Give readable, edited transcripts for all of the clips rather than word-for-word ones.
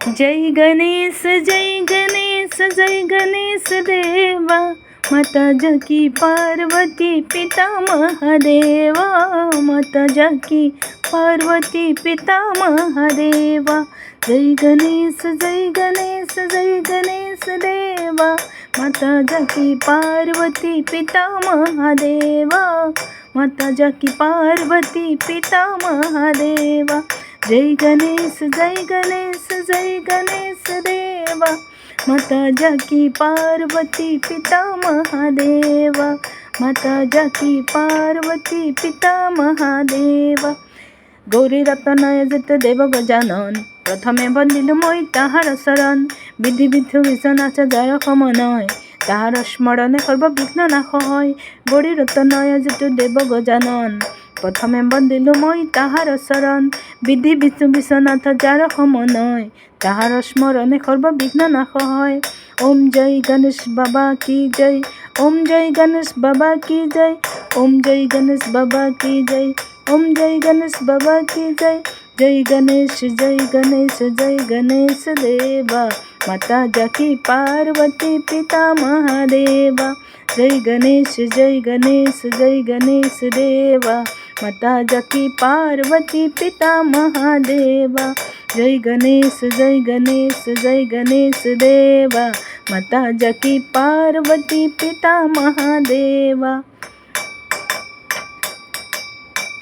जय गणेश जय गणेश जय गणेश देवा। माता जाकी पार्वती पिता महादेवा। माता जाकी पार्वती पिता महादेवा। जय गणेश जय गणेश जय गणेश देवा। माता जाकी पार्वती पिता महादेवा। माता जाकी पार्वती पिता महादेवा। जय गणेश जय गणेश जय गणेश देवा। माता जाकी पार्वती पिता महादेवा। माता जाकी पार्वती पिता महादेवा। गौरी रत्नय जित देव गजानन। प्रथमे बंदिलु মই তাহার শরণ। বিধি বিধু বিছনাচ যার সমনয়। তাহার স্মরণে সর্ববিঘ্ন নাশ হয়। গৌরী রত্নয় জিত দেব গজানন। প্রথমে বন্দিলু মই তাহার শরণ। বিধি বিধু বিশ্বনাথ যার সমনয়। তাহার স্মরণে সর্ববিঘ্ন নাশ হয়। ওম জয় গণেশ বাবা কি জয়। ওম জয় গণেশ বাবা কি জয়। ওম জয় গণেশ বাবা কি জয়। ओम जय गणेश बाबा की जय। जय गणेश जय गणेश जय गणेश देवा। माता जाकी पार्वती पिता महादेवा। जय गणेश जय गणेश जय गणेश देवा। माता जाकी पार्वती पिता महादेवा। जय गणेश जय गणेश जय गणेश देवा। माता जाकी पार्वती पिता महादेवा।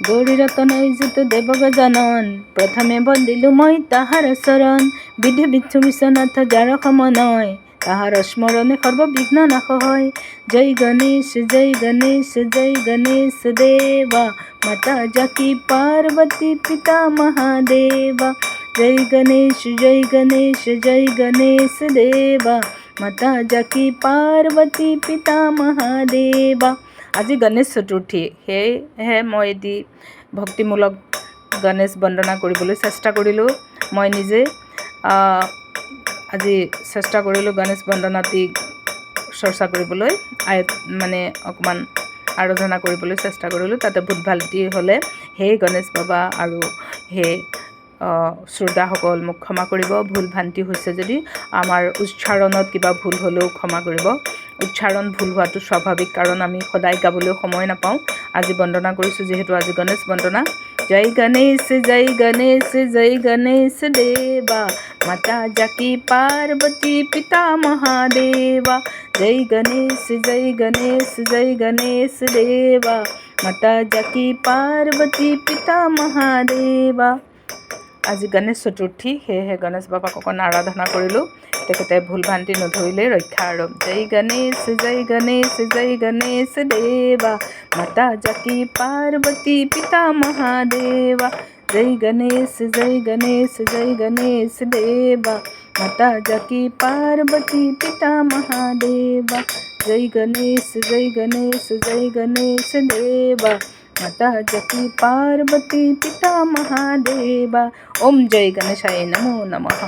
गौरी रत्नय जित देव गजानन। प्रथमे बंदिलु মই তাহার শরণ। বিধি বিধু বিশ্বনাথ যার সমনয়। তাহার স্মরণে সর্ববিঘ্ন নাশ হয়। जय गणेश जय गणेश जय गणेश देवा। माता जाकी पार्वती पिता महादेवा। जय गणेश जय गणेश जय गणेश देवा। माता जाकी पार्वती पिता महादेवा। আজি গণেশ চতুৰ্থী, সেয়েহে মই এটি ভক্তিমূলক গণেশ বন্দনা কৰিবলৈ চেষ্টা কৰিলোঁ। মই নিজে আজি চেষ্টা কৰিলোঁ গণেশ বন্দনাটি চৰ্চা কৰিবলৈ, মানে অকণমান আৰাধনা কৰিবলৈ চেষ্টা কৰিলোঁ। তাতে ভুল ভ্ৰান্তি হ'লে হে গণেশ বাবা আৰু হে শ্ৰোতাসকল মোক ক্ষমা কৰিব। ভুল ভ্ৰান্তি হৈছে যদি আমাৰ উচ্চাৰণত কিবা ভুল হ'লেও ক্ষমা কৰিব। উচ্চাৰণ ভুল হোৱাটো স্বাভাৱিক, কাৰণ আমি সদায় গাবলৈও সময় নাপাওঁ। আজি বন্দনা কৰিছোঁ যিহেতু আজি গণেশ বন্দনা। জয় গণেশ জয় গণেশ জয় গণেশ দেৱা। মাতা জাকি পাৰ্বতী পিতা মহাদেৱা। জয় গণেশ জয় গণেশ জয় গণেশ দেৱা। মাতা জাকি পাৰ্বতী পিতা মহাদেৱা। আজি গণেশ চতুৰ্থী, সেয়েহে গণেশ বাবাক অকণ আৰাধনা কৰিলোঁ। তেখেতে ভুল ভ্ৰান্তি নধৰিলে ৰক্ষা আৰু। জয় গণেশ জয় গণেশ জয় গণেশ দেৱা। মাতা জাকি পাৰ্বতী পিতা মহাদেৱা। জয় গণেশ জয় গণেশ জয় গণেশ দেৱা। মাতা জাকি পাৰ্বতী পিতা মহাদেৱা। জয় গণেশ জয় গণেশ জয় গণেশ দেৱা। माता जाकी पार्वती पिता महादेवा। ओम जय गणेशाय नमो नमः।